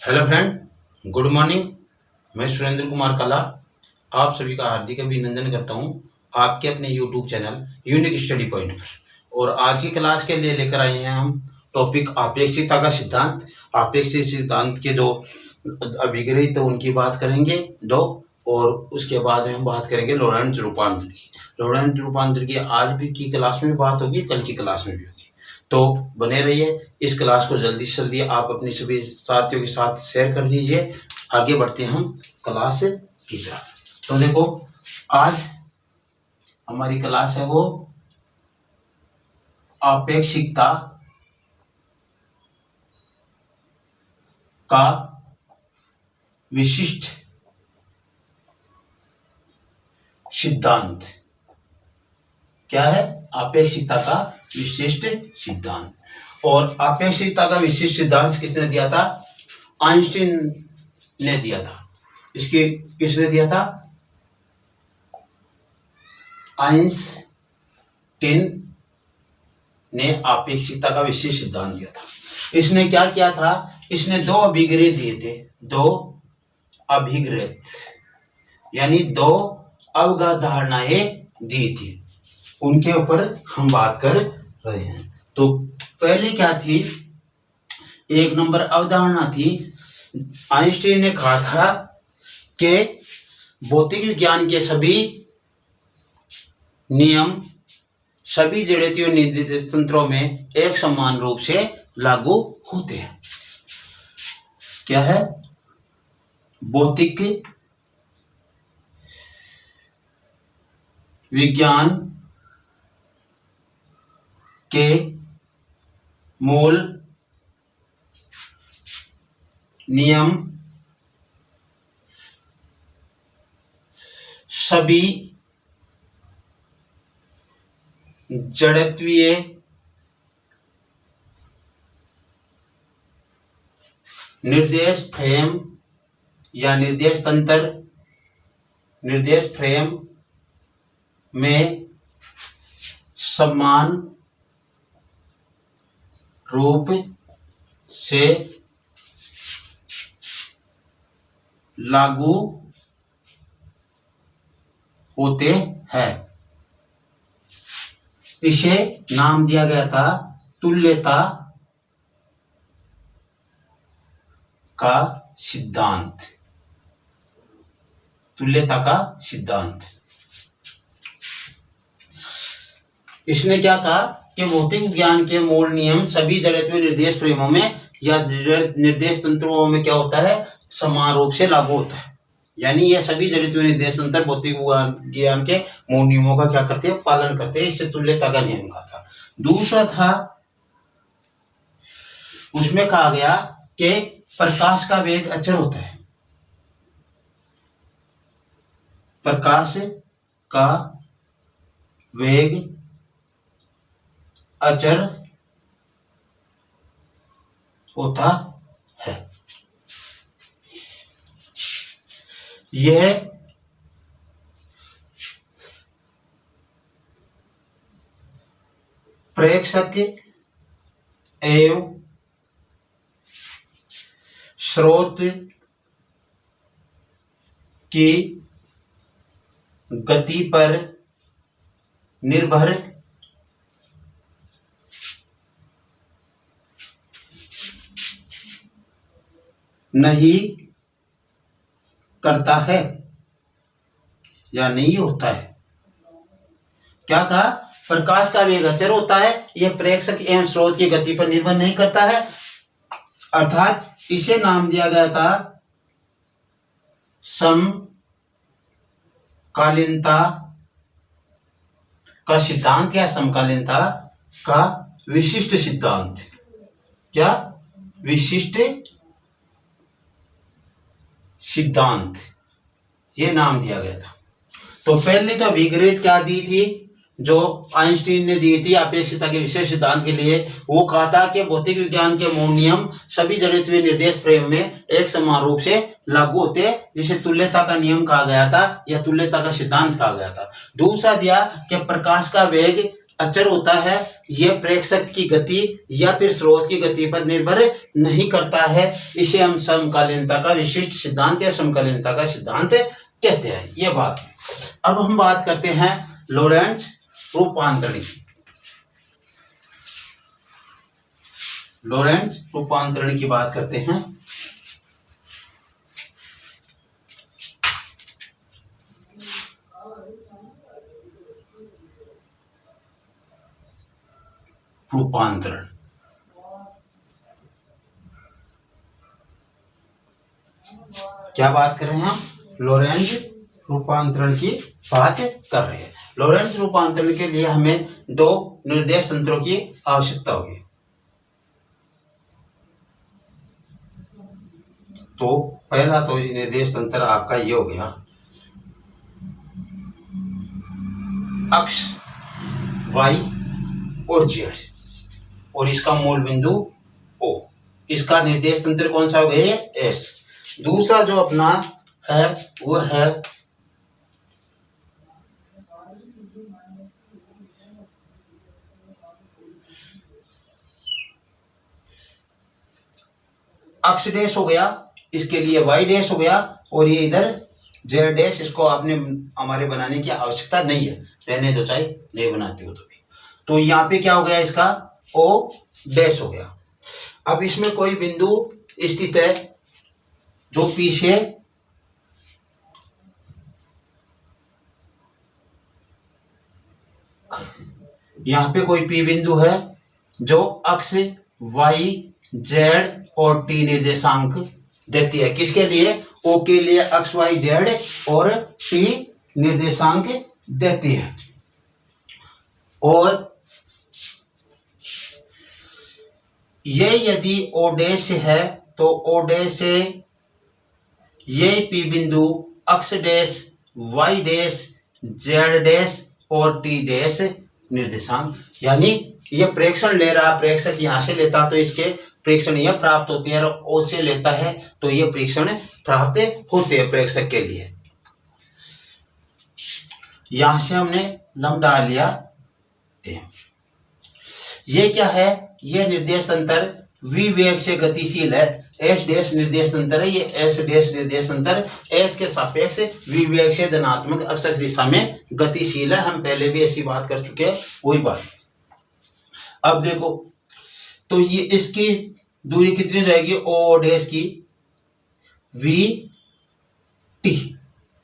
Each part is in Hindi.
Hello friend, good morning. मैं सुरेंद्र कुमार काला आप सभी का हार्दिक अभिनंदन करता हूं आपके अपने YouTube channel unique study point पर। और आज की क्लास के लिए लेकर आए हैं हम टॉपिक आपेक्षिकता का सिद्धांत। आपेक्षिक सिद्धांत के दो अभिग्रही तो उनकी बात करेंगे दो, और उसके बाद में हम बात करेंगे लोरेंट्ज रूपांतर की। लोरेंट्ज रूपांतर की आज भी की क्लास में बात होगी, कल की क्लास में भी होगी, तो बने रहिए। इस क्लास को जल्दी से जल्दी आप अपने सभी साथियों के साथ शेयर कर दीजिए। आगे बढ़ते हैं हम क्लास की तरफ। तो देखो, आज हमारी क्लास है वो आपेक्षिकता का विशिष्ट सिद्धांत। क्या है? आपेक्षिकता का विशिष्ट सिद्धांत। और आपेक्षिकता का विशिष्ट सिद्धांत किसने दिया था? आइंस्टीन ने दिया था। इसकी किसने दिया था? आइंस्टीन ने आपेक्षिकता का विशिष्ट सिद्धांत दिया था। इसने क्या किया था? इसने दो अभिग्रह दिए थे, दो अभिग्रह यानी दो अवगात धारणाएं दी थी, उनके ऊपर हम बात कर रहे हैं। तो पहले क्या थी? एक नंबर अवधारणा थी, आइंस्टीन ने कहा था कि भौतिक विज्ञान के सभी नियम सभी जड़त्वीय निर्देश तंत्रों में एक समान रूप से लागू होते हैं। क्या है? भौतिक विज्ञान के मूल नियम सभी जड़त्वीय निर्देश फ्रेम या निर्देश फ्रेम में समान रूप से लागू होते हैं। इसे नाम दिया गया था तुल्यता का सिद्धांत। तुल्यता का सिद्धांत। इसने क्या कहा कि भौतिक विज्ञान के मूल नियम सभी जड़त्वीय निर्देश फ्रेमों में या निर्देश तंत्रों में क्या होता है? समान रूप से लागू होता है। यानी यह सभी जड़त्वीय निर्देश तंत्र भौतिक विज्ञान के मूल नियमों का क्या करते हैं? पालन करते हैं। इससे तुल्यता का नियम कहा था। दूसरा था, उसमें कहा गया कि प्रकाश का वेग अचर होता है। प्रकाश का वेग अचर होता है। यह प्रेक्षक एवं स्रोत की गति पर निर्भर नहीं करता है या नहीं होता है। क्या कहा? प्रकाश का वेग अचर होता है, यह प्रेक्षक एवं स्रोत की गति पर निर्भर नहीं करता है। अर्थात इसे नाम दिया गया था समकालीनता का सिद्धांत या समकालीनता का विशिष्ट सिद्धांत। क्या? विशिष्ट सिद्धांत, ये नाम दिया गया था। तो पहले तो अभिग्रह क्या दी थी जो आइंस्टीन ने दी थी अपेक्षिकता के विशेष सिद्धांत के लिए? वो कहा था कि भौतिक विज्ञान के मूल नियम सभी जड़त्वीय निर्देश फ्रेम में एक समान रूप से लागू होते हैं, जिसे तुल्यता का नियम कहा गया था या तुल्यता का सिद्धांत कहा गया था। दूसरा दिया कि प्रकाश का वेग अचर होता है, यह प्रेक्षक की गति या फिर स्रोत की गति पर निर्भर नहीं करता है। इसे हम समकालीनता का विशिष्ट सिद्धांत या समकालीनता का सिद्धांत कहते हैं। यह बात। अब हम बात करते हैं लॉरेंट्ज रूपांतरण की। लॉरेंट्ज रूपांतरण की बात करते हैं। रूपांतरण क्या बात कर रहे हैं हम? लॉरेंज रूपांतरण की बात कर रहे हैं। लॉरेंज रूपांतरण के लिए हमें दो निर्देश तंत्रों की आवश्यकता होगी। तो पहला तो निर्देश तंत्र आपका ये हो गया, अक्ष y और z और इसका मूल बिंदु O। इसका निर्देश तंत्र कौन सा हो गया? S। दूसरा जो अपना है वो है अक्ष डैश हो गया, इसके लिए y डैश हो गया, और ये इधर z डैश। इसको आपने हमारे बनाने की आवश्यकता नहीं है, रहने दो, चाहे नहीं बनाते हो तो भी। तो यहाँ पे क्या हो गया? इसका O डैश हो गया। अब इसमें कोई बिंदु स्थित है जो P से यहाँ पे कोई P बिंदु है जो अक्ष y z और t निर्देशांक देती है। किसके लिए? O के लिए अक्ष y z और t निर्देशांक देती है। और ये यदि O डैश है तो O डैश से ये P बिंदु अक्ष dash y dash z dash और t डैश निर्देशांक, यानी यह प्रेक्षण ले रहा, प्रेक्षक यहां से लेता तो इसके प्रेक्षण यह प्राप्त होती है, और O से लेता है तो यह प्रेक्षण प्राप्त होते हैं प्रेक्षक के लिए। यहां से हमने लंब डाल लिया। ये क्या है? यह निर्देश तंत्र v वेग से गतिशील है। s डैश निर्देश तंत्र है, ये s डैश निर्देश तंत्र s के सापेक्ष v वेग से धनात्मक अक्ष दिशा में गतिशील है। हम पहले भी ऐसी बात कर चुके हैं, वही बात। अब देखो तो ये इसकी दूरी कितनी हो जाएगी? o डैश की v t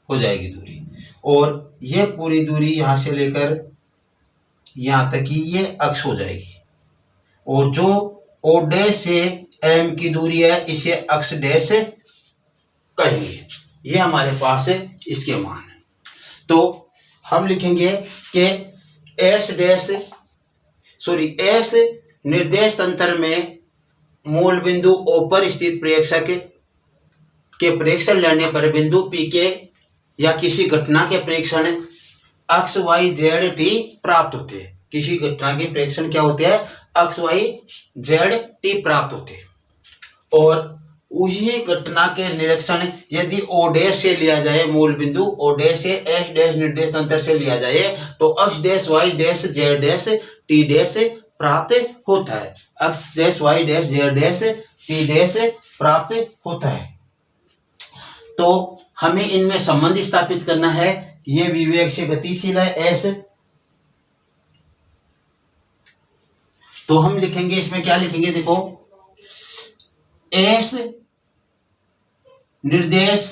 हो जाएगी दूरी, और यह पूरी दूरी यहां से लेकर यहां तक की ये अक्ष हो जाएगी। और जो o डैश से m की दूरी है इसे अक्ष डैश कहेंगे। ये हमारे पास है इसके मान है। तो हम लिखेंगे कि s निर्देश तंत्र में मूल बिंदु O पर स्थित प्रेक्षक के प्रेक्षण लेने पर बिंदु P के या किसी घटना के प्रेक्षण अक्ष y z t प्राप्त होते हैं। किसी घटना के प्रेक्षण क्या होते हैं? अक्ष y z t प्राप्त होते हैं। और उसी घटना के निरीक्षण यदि O डैश से लिया जाए, मूल बिंदु O डैश से S डैश निर्देश तंत्र से लिया जाए तो अक्ष dash y dash z dash t dash प्राप्त होता है। अक्ष dash y dash z dash t dash प्राप्त होता है। तो हमें इनमें संबंध स्थापित करना है। ये विवेक से गतिशील है S। तो हम लिखेंगे, इसमें क्या लिखेंगे? देखो, S निर्देश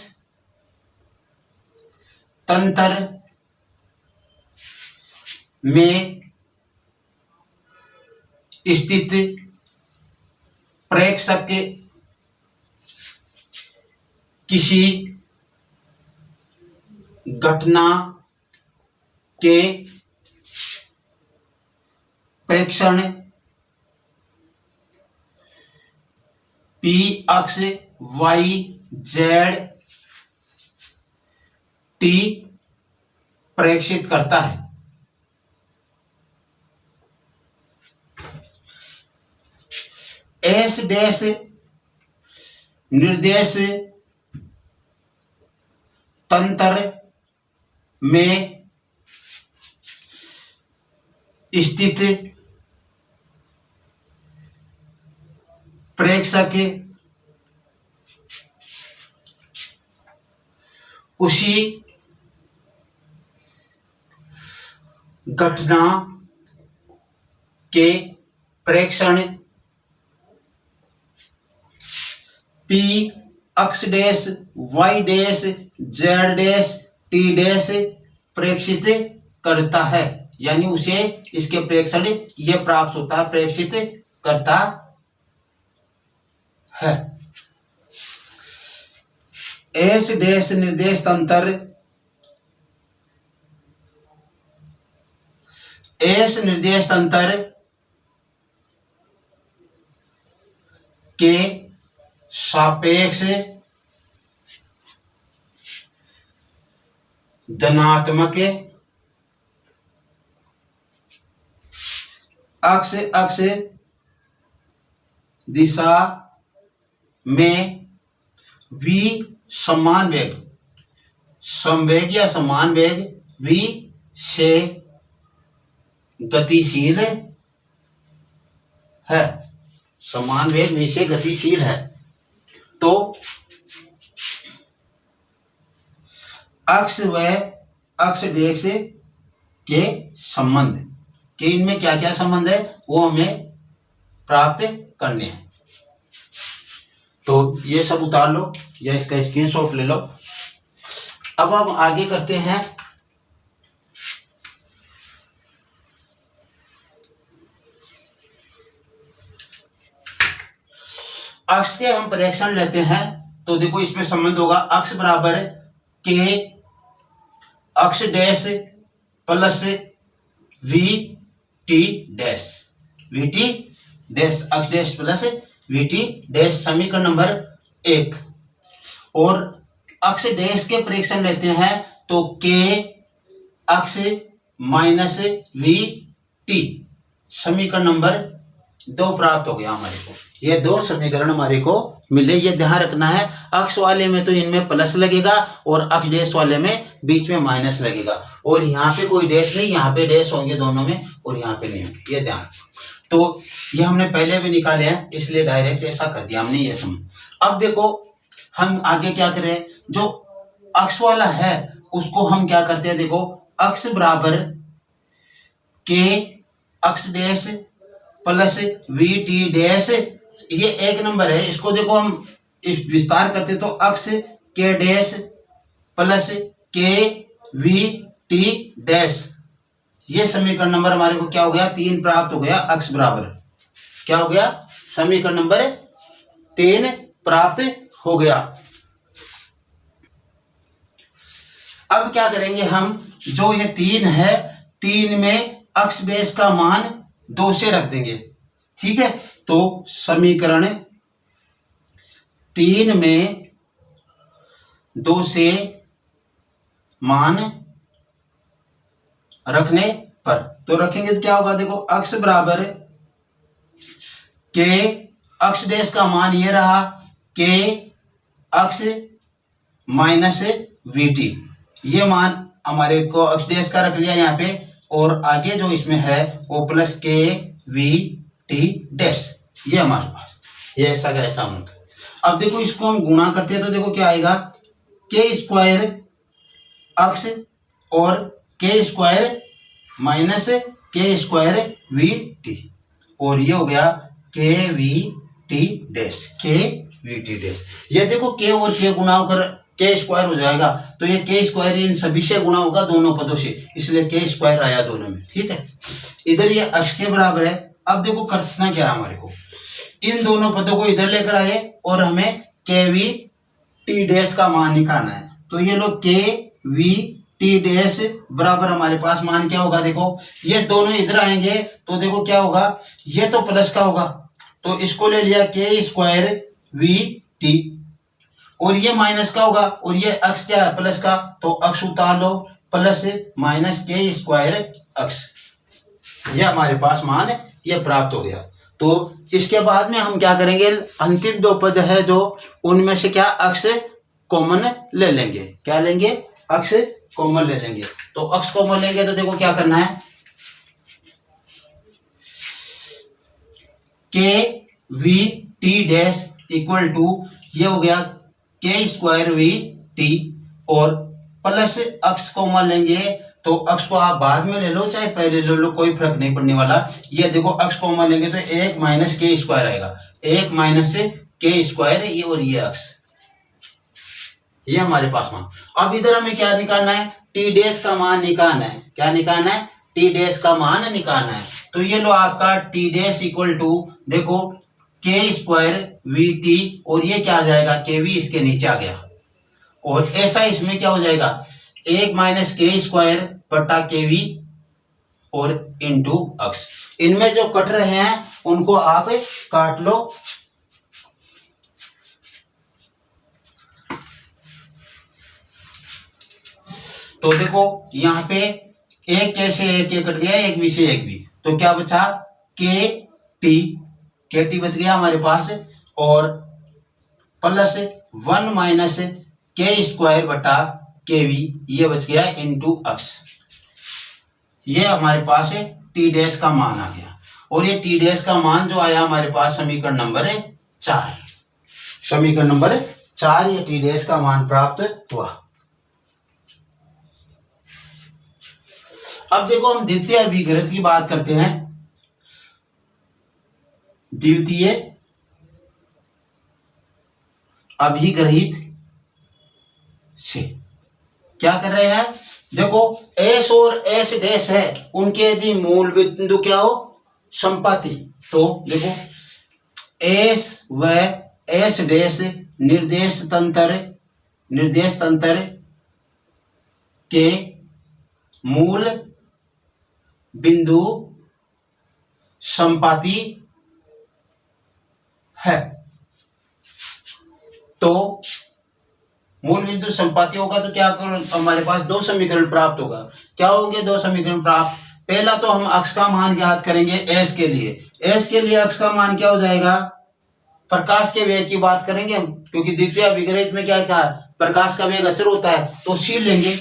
तंत्र में स्थित प्रेक्षक किसी घटना के प्रेक्षण P अक्ष y z t प्रेक्षित करता है। S डैश निर्देश तंत्र में स्थित प्रेक्षक उसी घटना के प्रेक्षण P x dash y dash z dash t dash प्रेक्षित करता है, यानी उसे इसके प्रेक्षण ये प्राप्त होता है, प्रेक्षित करता है। S डैश निर्देश तंत्र S निर्देश तंत्र के सापेक्ष धनात्मक अक्ष दिशा में v समान वेग, समवेग या समान वेग v से गतिशील है, समान वेग v से गतिशील है। तो अक्ष व अक्ष डैश के संबंध के, इनमें क्या क्या संबंध है वो हमें प्राप्त करने हैं। तो ये सब उतार लो या इसका स्क्रीनशॉट ले लो। अब हम आगे करते हैं अक्ष के हम प्रेक्षण लेते हैं। तो देखो इसमें संबंध होगा अक्ष बराबर K x dash plus V T dash, V T dash x dash plus V T dash, समीकरण नंबर 1। और अक्ष डैश के प्रेक्षण लेते हैं तो के अक्ष माइनस वी टी, समीकरण नंबर 2 प्राप्त हो गया हमारे को। ये 2 समीकरण हमारे को मिले, ये ध्यान रखना है। अक्ष वाले में तो इनमें प्लस लगेगा और अक्ष डैश वाले में बीच में माइनस लगेगा, और यहाँ पे कोई डैश नहीं, यहाँ पे डैश होंगे दोनों में और यहाँ पे नहीं होंगे, ये ध्यान। तो ये हमने पहले भी निकाले हैं, इसलिए डायरेक्ट ऐसा कर दिया हमने, ये समझ। अब देखो हम आगे क्या करें, जो अक्ष वाला है उसको हम क्या करते हैं, देखो अक्ष बराबर K x dash plus V T dash, ये 1 नंबर है, इसको देखो हम इस विस्तार करते तो अक्ष के डैश प्लस के वी टी डैश, ये समीकरण नंबर हमारे को क्या हो गया, 3 प्राप्त हो गया। अक्ष बराबर क्या हो गया, समीकरण नंबर 3 प्राप्त हो गया। अब क्या करेंगे हम, जो ये 3 है, 3 में अक्ष डैश का मान 2 से रख देंगे, ठीक है। तो समीकरण 3 में 2 से मान रखने पर तो रखेंगे तो क्या होगा, देखो अक्ष बराबर के अक्ष डैश का मान ये रहा, के अक्ष माइनस वी टी, ये मान हमारे को अक्ष डैश का रख लिया यहाँ पे, और आगे जो इसमें है वो प्लस के वी टी डैश, ये हमारे पास ये ऐसा का ऐसा होगा। अब देखो इसको हम गुणा करते हैं तो देखो क्या आएगा, के स्क्वायर अक्ष और के स्क्वायर माइनस के स्क्वायर वी टी, और ये हो गया के वी टी डैश, के वी टी डैश। ये देखो के और के गुणा होकर के स्क्वायर हो जाएगा, तो ये के स्क्वायर इन सभी से गुणा होगा दोनों पदों से, इसलिए के स्क्वायर आया दोनों में, ठीक है। इधर ये अक्ष के बराबर है। अब देखो करना क्या है हमारे को, इन दोनों पदों को इधर लेकर आए और हमें के वी टी डैश का मान निकालना है। तो ये लो के वी टी डैश बराबर हमारे पास मान क्या होगा, देखो ये दोनों इधर आएंगे तो देखो क्या होगा, ये तो प्लस का होगा तो इसको ले लिया के स्क्वायर वी टी, और ये माइनस का होगा और ये अक्ष क्या है प्लस का, तो अक्ष उतार लो, प्लस माइनस के स्क्वायर अक्ष, ये हमारे पास मान ये प्राप्त हो गया। तो इसके बाद में हम क्या करेंगे, अंतिम 2 पद है जो, उनमें से क्या अक्ष कॉमन ले लेंगे, क्या लेंगे, अक्ष कॉमन ले लेंगे। तो अक्ष कॉमन लेंगे तो देखो क्या करना है, K V T dash equal to, ये हो गया के स्क्वायर वी टी, और प्लस अक्स को मान लेंगे तो अक्स को आप बाद में ले लो चाहे पहले ले लो, कोई फर्क नहीं पड़ने वाला। ये देखो अक्स को मान लेंगे तो 1 माइनस के स्क्वायर आएगा, 1 माइनस के स्क्वायर ये, और ये अक्स, ये हमारे पास मान। अब इधर हमें क्या निकालना है, टी डैश का मान निकालना है। क्या निकालना है, टी डैश का मान निकालना है। तो ये लो आपका टी डैश इक्वल टू, देखो के स्क्वायर वी टी, और ये क्या आ जाएगा, के वी इसके नीचे आ गया, और ऐसा इसमें क्या हो जाएगा 1 माइनस के स्क्वायर बटा के वी और इंटू अक्स। इनमें जो कट रहे हैं उनको आप काट लो। तो देखो यहाँ पे एक कैसे एक कट गया, एक भी से एक भी, तो क्या बचा के टी बच गया हमारे पास, और प्लस 1 माइनस के स्क्वायर बटा के वी, ये बच गया इंटू अक्स। ये हमारे पास टी डैश का मान आ गया, और ये टी डैश का मान जो आया हमारे पास समीकरण नंबर 4, समीकरण नंबर 4 ये टी डैश का मान प्राप्त हुआ। अब देखो हम द्वितीय अभिग्रहित की बात करते हैं। द्वितीय अभिग्रहित से क्या कर रहे हैं, देखो एस और एस डैश है, उनके यदि मूल बिंदु क्या हो, संपाती, तो देखो एस व एस डैश निर्देश तंत्र के मूल बिंदु संपाती है। तो मूल बिंदु संपाती होगा तो क्या हमारे पास दो समीकरण प्राप्त होगा। क्या होंगे दो समीकरण प्राप्त, पहला तो हम अक्स का मान ज्ञात करेंगे एस के लिए। एस के लिए अक्स का मान क्या हो जाएगा, प्रकाश के वेग की बात करेंगे हम, क्योंकि द्वितीय अभिग्रहित में क्या था, प्रकाश का वेग अचर होता है, तो सी लेंगे।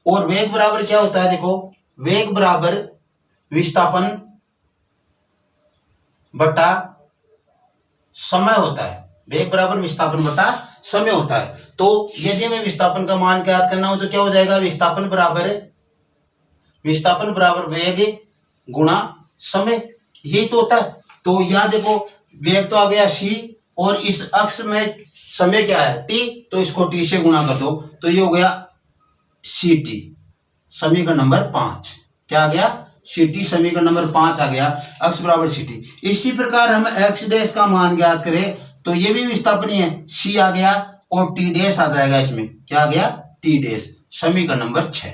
और वेग बराबर क्या होता है, देखो वेग बराबर विस्थापन बटा समय होता है। वेग बराबर विस्थापन बटा समय होता है। तो यदि हमें विस्थापन का मान ज्ञात करना हो तो क्या हो जाएगा, विस्थापन बराबर वेग गुणा समय, यही तो होता है। तो यहां देखो वेग तो आ गया c, और इस अक्ष में समय क्या है t, तो इसको t से गुणा कर दो, तो ये हो गया ct, समीकरण नंबर 5। क्या आ गया, ct, समीकरण नंबर 5 आ गया, अक्ष बराबर ct। इसी प्रकार हम x डैश का मान ज्ञात करें तो ये भी विस्थापनीय है, c आ गया, और t डैश आ जाएगा इसमें, क्या आ गया t डैश, समीकरण नंबर 6।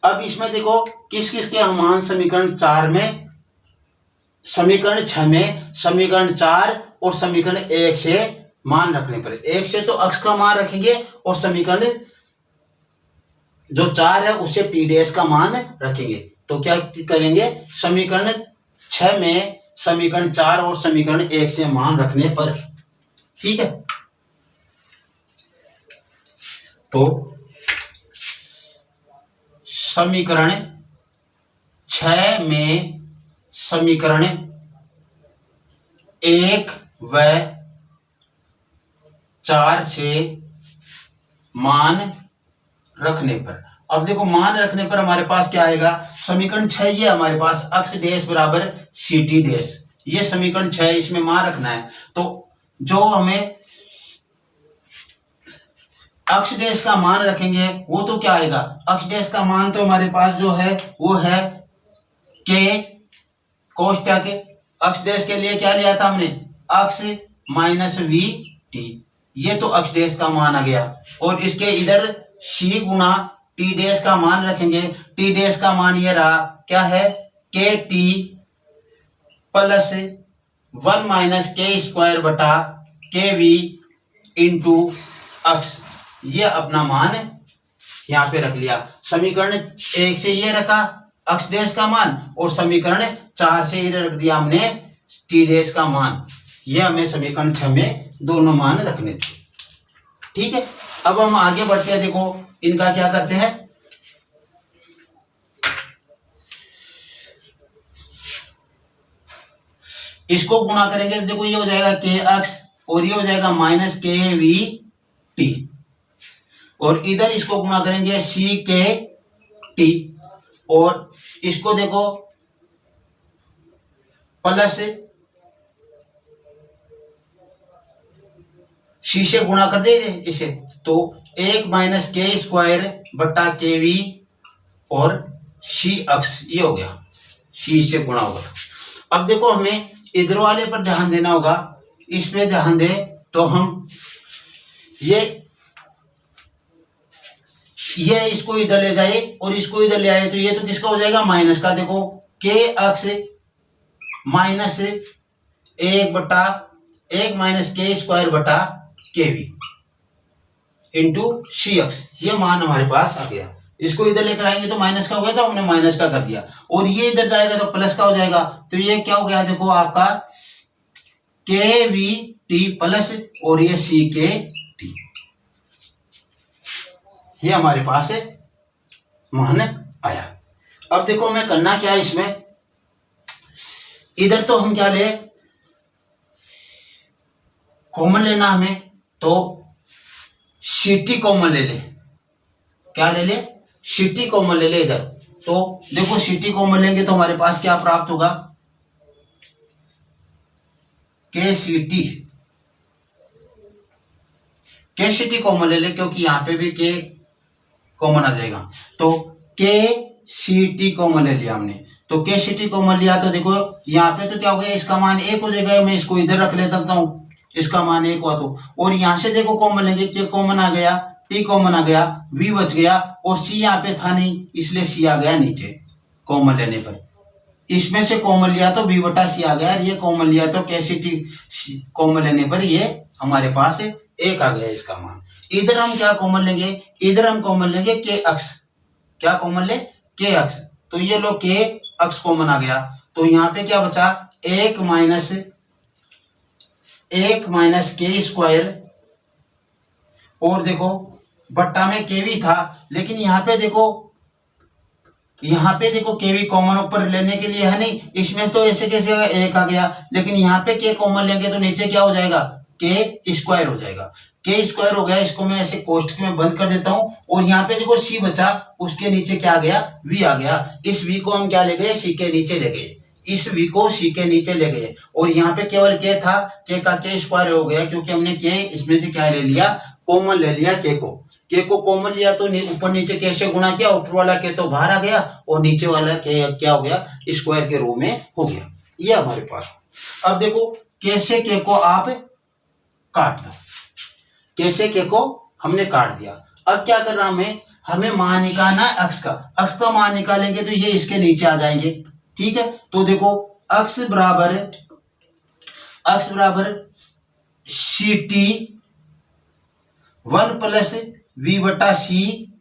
अब इसमें देखो किस किस के मान समीकरण 4 में, समीकरण 6 में समीकरण 4 और समीकरण 1 से मान रखने पर, 1 से तो अक्ष का मान रखेंगे, और समीकरण जो 4 है उससे टी डैश का मान रखेंगे। तो क्या करेंगे, समीकरण 6 में समीकरण 4 और समीकरण 1 से मान रखने पर, ठीक है। तो समीकरण 6 में समीकरण 1 व 4 से मान रखने पर, अब देखो मान रखने पर हमारे पास क्या आएगा, समीकरण 6 ये हमारे पास अक्ष डैश बराबर ct डैश, ये समीकरण 6 इसमें मान रखना है। तो जो हमें अक्ष डैश का मान रखेंगे वो तो क्या आएगा, अक्ष डैश का मान तो हमारे पास जो है वो है के कोष्टक, अक्ष डैश के लिए क्या लिया था हमने, अक्ष माइनस वी टी, ये तो अक्ष डैश का मान आ गया। और इसके इधर c गुणा टी डैश का मान रखेंगे, टी डैश का मान ये रहा, क्या है के टी प्लस 1 माइनस के स्क्वायर बटा के वी इंटू अक्ष, ये अपना मान यहाँ पे रख लिया। समीकरण 1 से ये रखा अक्ष डैश का मान, और समीकरण 4 से ये रख दिया हमने टी डैश का मान, ये हमें समीकरण 6 में दोनों मान रखने थे, ठीक है। अब हम आगे बढ़ते हैं, देखो इनका क्या करते हैं, इसको गुणा करेंगे तो देखो ये हो जाएगा के एक्स और ये हो जाएगा माइनस के वी टी, और इधर इसको गुणा करेंगे सी के टी, और इसको देखो प्लस सी से गुणा कर दे इसे, तो 1 माइनस के स्क्वायर बटा के वी और सी अक्स, ये हो गया, सी से गुणा होगा। अब देखो हमें इधर वाले पर ध्यान देना होगा, इस पे ध्यान दे तो हम ये इसको इधर ले जाए और इसको इधर ले आए तो ये तो किसका हो जाएगा, माइनस का। देखो के अक्स माइनस 1 माइनस के स्क्वायर बटा के वी इंटू सी एक्स, ये मान हमारे पास आ गया। इसको इधर लेकर आएंगे तो माइनस का हो गया, तो हमने माइनस का कर दिया, और ये इधर जाएगा तो प्लस का हो जाएगा, तो ये क्या हो गया, देखो आपका के वी टी प्लस और ये सी के टी, ये हमारे पास है मान आया। अब देखो हमें करना क्या है इसमें, इधर तो हम क्या ले, कॉमन लेना हमें, तो सीटी कॉमन ले ले, क्या ले ले, सीटी कॉमन ले ले इधर। तो देखो सीटी कॉमन लेंगे तो हमारे पास क्या प्राप्त होगा, के सीटी कॉमन ले ले, क्योंकि यहां पे भी के कॉमन आ जाएगा, तो के सीटी कॉमन ले लिया हमने, तो के सीटी कॉमन लिया तो देखो यहाँ पे तो क्या हो गया, इसका मान 1 हो जाएगा, मैं इसको इधर रख लेता हूँ, इसका मान 1 हुआ तो, और यहां से देखो कॉमन लेंगे, के कॉमन आ गया, टी कॉमन आ गया, वी बच गया, और सी यहाँ पे था नहीं इसलिए सी आ गया नीचे कॉमन लेने पर। इसमें से कॉमन लिया तो बी बटा सी आ गया, ये कॉमन लिया तो के सी टी कॉमन लेने पर ये हमारे पास 1 आ गया इसका मान। इधर हम क्या कॉमन लेंगे, इधर हम कॉमन लेंगे के अक्स, क्या कॉमन ले, के अक्स, तो ये लो के अक्स कॉमन आ गया, तो यहाँ पे क्या बचा, 1 माइनस के स्क्वायर, और देखो बट्टा में के वी था, लेकिन यहाँ पे देखो के वी कॉमन ऊपर लेने के लिए है नहीं, इसमें तो ऐसे कैसे 1 आ गया, लेकिन यहाँ पे के कॉमन लेंगे तो नीचे क्या हो जाएगा, के स्क्वायर हो जाएगा, के स्क्वायर हो गया, इसको मैं ऐसे कोष्ठक में बंद कर देता हूं, और यहाँ पे देखो सी बचा, उसके नीचे क्या आ गया, वी आ गया, इस वी को हम क्या ले गए, सी के नीचे ले गए, इस वी को सी के नीचे ले गए, और यहाँ पे केवल के था, के का के स्क्वायर हो गया, क्योंकि हमने के इसमें से क्या ले लिया, कॉमन ले लिया, के को कॉमन लिया तो ऊपर नीचे के से गुणा किया, ऊपर वाला के तो बाहर आ गया, और नीचे वाला के क्या हो गया, स्क्वायर के रूप में हो गया, ये हमारे पास। अब देखो के से के को आप काट दो, कैसे के को हमने काट दिया। अब क्या करना हमें मान निकालना है अक्स का मान निकालेंगे तो ये इसके नीचे आ जाएंगे, ठीक है। तो देखो अक्स बराबर सी टी 1 प्लस वी बटा सी,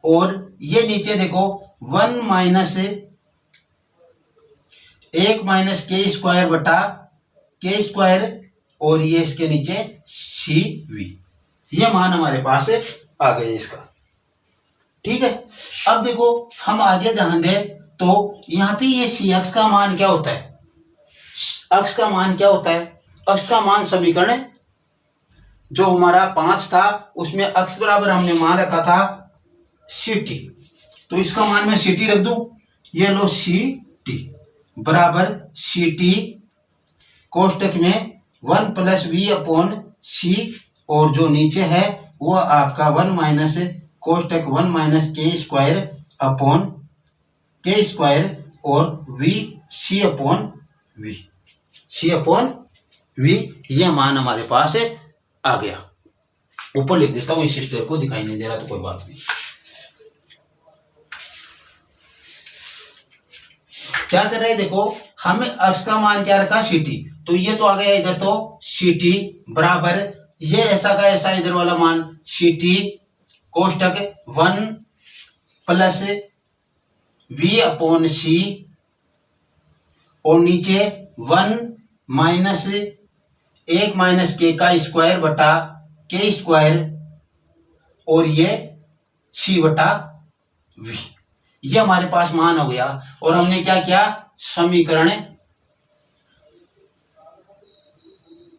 और ये नीचे देखो 1 माइनस के स्क्वायर बटा के स्क्वायर, और ये इसके नीचे सी वी, ये मान हमारे पास आ गए इसका, ठीक है। अब देखो हम आगे ध्यान दें तो यहाँ पे ये सी एक्स का मान क्या होता है, अक्स का मान क्या होता है, अक्स का मान समीकरण जो हमारा 5 था उसमें अक्स बराबर हमने मान रखा था सी टी, तो इसका मान मैं सी टी रख दूं, ये लो सी टी बराबर सी टी कोष्टक में 1 प्लस वी अपॉन सी, और जो नीचे है वो आपका 1 माइनस कोष्टक 1 माइनस के स्क्वायर अपॉन के स्क्वायर, और वी सी अपॉन वी, ये मान हमारे पास आ गया। ऊपर लिख देता हूं, इस स्टेप को दिखाई नहीं दे रहा तो कोई बात नहीं। क्या कर रहे हैं, देखो हमें अक्स का मान क्या रखा, सी टी, तो ये तो आ गया इधर, तो सी टी बराबर ये ऐसा का ऐसा इधर वाला मान सी टी कोष्टक 1 प्लस वी अपॉन सी, और नीचे 1 माइनस 1 माइनस के का स्क्वायर बटा के स्क्वायर, और ये सी बटा वी, ये हमारे पास मान हो गया। और हमने क्या किया, समीकरण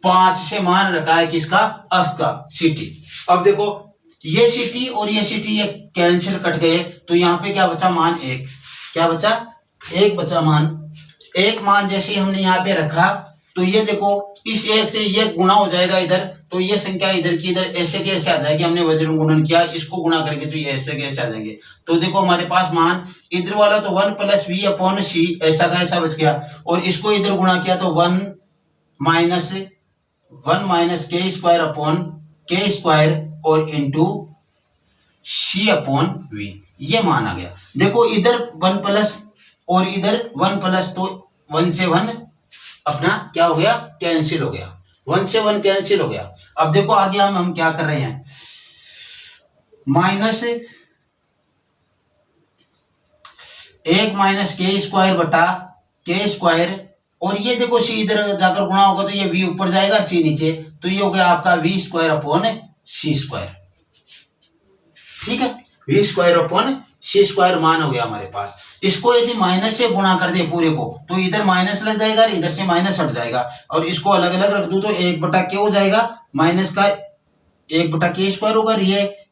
5 से मान रखा है किसका, अक्स का, ct। अब देखो ये ct और ये ct ये कैंसिल कट गए, तो यहाँ पे क्या बचा, मान 1, क्या बचा, 1 बचा मान। एक मान जैसे हमने यहाँ पे रखा, तो ये देखो इस 1 से ये गुणा हो जाएगा इधर, तो ये संख्या इधर की इधर ऐसे के ऐसे आ जाएगी, हमने वज्र गुणन किया, इसको गुणा करके तो ये ऐसे के ऐसे आ जाएंगे। तो देखो हमारे पास मान इधर वाला तो 1 + v/c ऐसा का ऐसा बच गया, और इसको इधर गुणा किया तो 1 - k² और इंटू c/v, ये मान आ गया। देखो इधर 1+ और इधर 1+, तो 1 से 1 अपना क्या हो गया, कैंसिल हो गया, 1 से 1 कैंसिल हो गया। अब देखो आगे हम क्या कर रहे हैं, -1 - k² और ये देखो c इधर जाकर गुणा होगा तो ये v ऊपर जाएगा, c नीचे, तो ये हो गया आपका v²/c²। ठीक है, v²/c² मान हो गया हमारे पास। इसको यदि माइनस से गुणा कर दे पूरे को, तो इधर माइनस लग जाएगा, इधर से माइनस हट जाएगा, और इसको अलग अलग रख दूं तो 1/k हो जाएगा, माइनस का 1/k² होगा, ये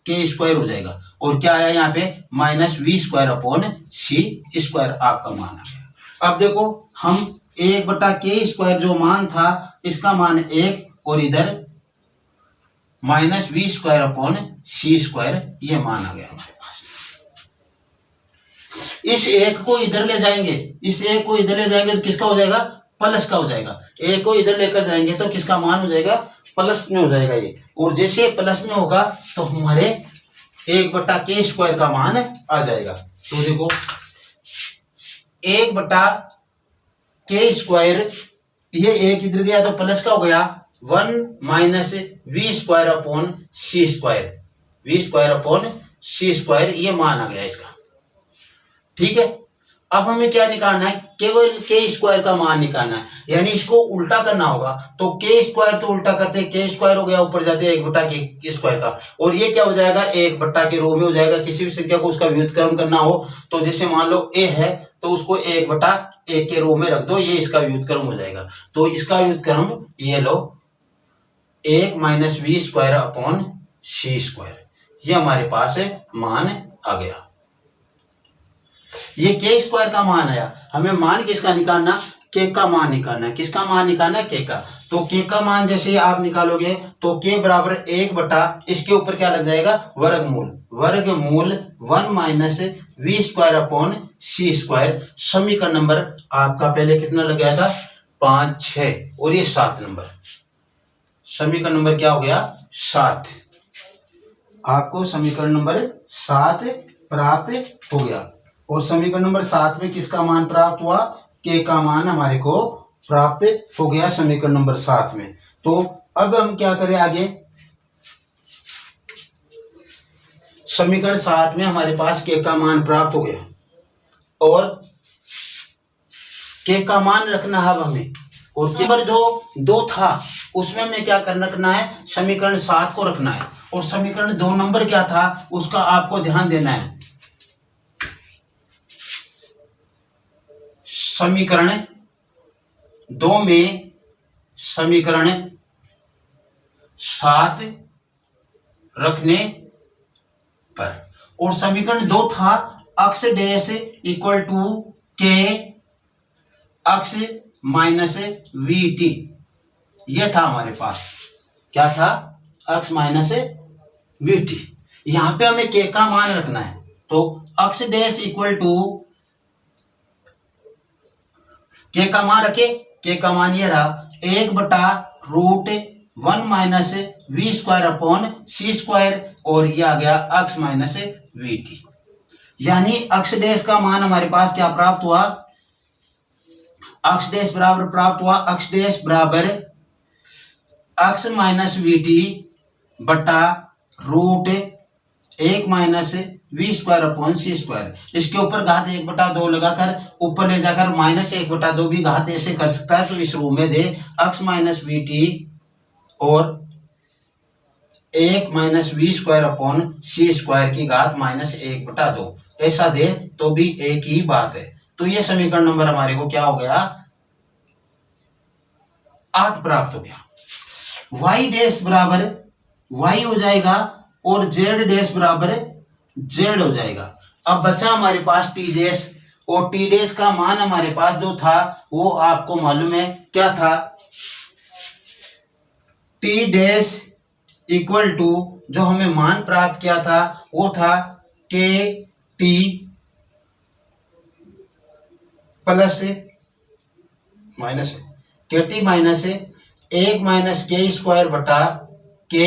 k² हो जाएगा, और क्या आया यहाँ पे, -v²/c² आपका मान आ गया। अब देखो हम 1/k² जो मान था इसका मान 1, और इधर -v²/c² ये मान आ गया हमारे पास। इस 1 को इधर ले जाएंगे, इस 1 को इधर ले जाएंगे तो किसका हो जाएगा, प्लस का हो जाएगा। 1 को इधर लेकर जाएंगे तो किसका मान हो जाएगा, प्लस में हो जाएगा ये, और जैसे प्लस में होगा तो हमारे 1/k² का मान आ जाएगा। तो देखो 1/k², ये 1 इधर गया तो प्लस का हो गया, 1 - v²/c², ये मान आ गया इसका। ठीक है, अब हमें क्या निकालना है, केवल k² का मान निकालना है, यानी इसको उल्टा करना होगा। तो k² तो उल्टा करते हैं, k² हो गया, ऊपर जाते हैं 1/k² का, और ये क्या हो जाएगा, 1 के रो में हो जाएगा। किसी भी संख्या को उसका व्युत्क्रम करना हो तो जैसे मान लो a है तो उसको 1/1 के रो में रख दो, ये इसका व्युत्क्रम हो जाएगा। तो इसका व्युत्क्रम ये लो 1 - v²/c², ये हमारे पास मान आ गया। ये k² का मान आया, हमें मान किसका निकालना, k का मान निकालना है। किसका मान निकालना है, k का। तो k का मान जैसे आप निकालोगे तो k बराबर 1 इसके ऊपर क्या लग जाएगा, वर्गमूल 1 - v²/c²। समीकरण नंबर आपका पहले कितना लग गया था, 5, 6 और ये 7 नंबर। समीकरण नंबर क्या हो गया, 7। आपको समीकरण नंबर 7 प्राप्त हो गया, और समीकरण नंबर 7 में किसका मान प्राप्त हुआ, k का मान हमारे को प्राप्त हो गया समीकरण नंबर 7 में। तो अब हम क्या करें आगे, समीकरण 7 में हमारे पास k का मान प्राप्त हो गया, और k का मान रखना है अब हमें, और नंबर जो 2 था उसमें हमें क्या करना रखना है, समीकरण 7 को रखना है, और समीकरण 2 नंबर क्या था उसका आपको ध्यान देना है। समीकरण 2 में समीकरण 7 रखने पर, और समीकरण 2 था x dash equal to k x minus vt, ये था हमारे पास, क्या था, अक्स माइनस vt। यहां पे हमें k का मान रखना है, तो अक्स डैश इक्वल टू k का मान रखे, k का मान ये रहा 1/√1 - v²/c², और ये आ गया अक्स माइनस vt। यानी अक्स डैश का मान हमारे पास क्या प्राप्त हुआ, अक्स डैश बराबर प्राप्त हुआ, अक्स डैश बराबर अक्स माइनस vt बटा √1 - v²/c²। इसके ऊपर घात 1/2 लगाकर ऊपर ले जाकर -1/2 भी घात ऐसे कर सकता है, तो इस रूप में दे अक्स माइनस vt और 1 - v²/c² की घात -1/2 ऐसा दे तो भी एक ही बात है। तो ये समीकरण नंबर हमारे को क्या हो गया, 8 प्राप्त हो गया। वाई डैश बराबर वाई हो जाएगा और जेड डैश बराबर जेड हो जाएगा। अब बचा हमारे पास टी डैश, और टी डैश का मान हमारे पास जो था वो आपको मालूम है क्या था, टी डैश इक्वल टू जो हमें मान प्राप्त किया था वो था के टी प्लस माइनस के टी माइनस 1 माइनस के स्क्वायर बटा के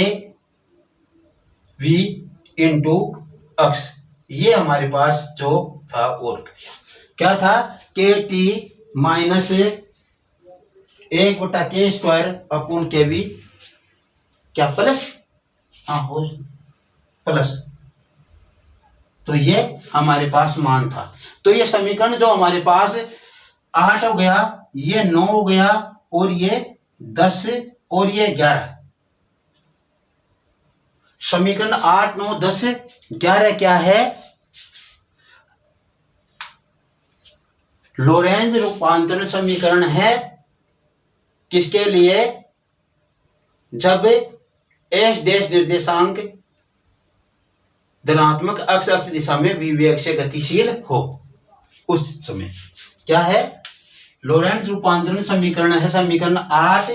वी इंटू अक्स। ये हमारे पास जो था वो रुक गया। क्या था, के टी माइनस 1 बटा के स्क्वायर अपूर्ण के वी, क्या प्लस, हाँ हो प्लस, तो ये हमारे पास मान था। तो ये समीकरण जो हमारे पास 8 हो गया, ये 9 हो गया, और ये 10 और ये 11। समीकरण 8, 9, 10, 11 क्या है, लोरेंज रूपांतरण समीकरण है। किसके लिए, जब एस डैश निर्देशांक धनात्मक अक्ष दिशा में विवेक से गतिशील हो, उस समय क्या है, लोरेंज रूपांतरण समीकरण है। समीकरण 8,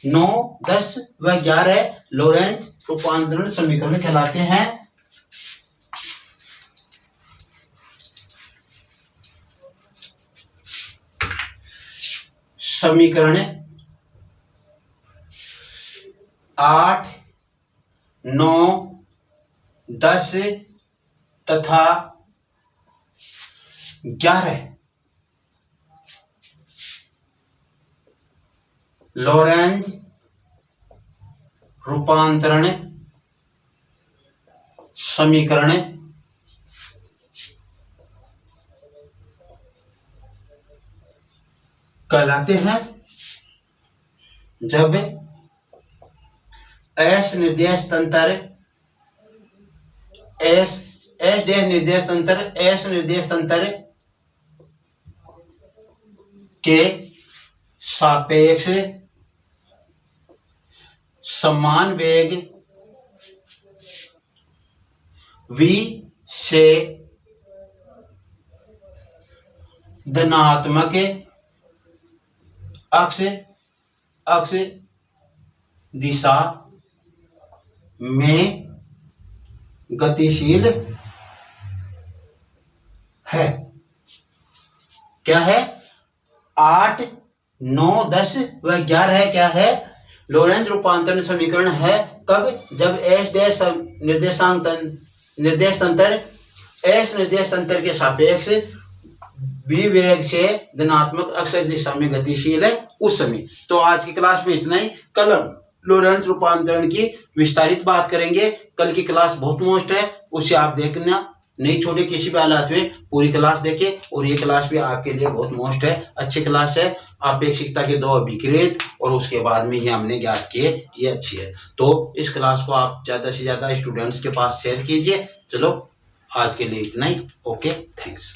9, 10 व 11 लोरेंज रूपांतरण समीकरण कहलाते हैं। समीकरण 8, 9, 10 तथा 11 लोरेंज रूपांतरण समीकरण कहलाते हैं। जब एस निर्देश तंत्र एस डैश निर्देश तंत्र के सापेक्ष समान वेग v से धनात्मक अक्ष दिशा में गतिशील है। क्या है, 8, 9, 10 व 11 क्या है, लोरेंज रूपांतरण समीकरण है। कब, जब एस डैश निर्देश तंत्र के सापेक्ष विवेक से धनात्मक अक्ष दिशा में गतिशील है, उस समय। तो आज की क्लास में इतना ही। कल हम लोरेंज रूपांतरण की विस्तारित बात करेंगे। कल की क्लास बहुत मोस्ट है, उसे आप देखना, नहीं छोड़े किसी भी हालात में, पूरी क्लास देखे। और ये क्लास भी आपके लिए बहुत मोस्ट है, अच्छी क्लास है। अपेक्षिकता के 2 अभिक्रियत और उसके बाद में ही हमने ज्ञात किए, ये अच्छी है। तो इस क्लास को आप ज़्यादा से ज़्यादा स्टूडेंट्स के पास शेयर कीजिए। चलो आज के लिए इतना ही। Okay, thanks.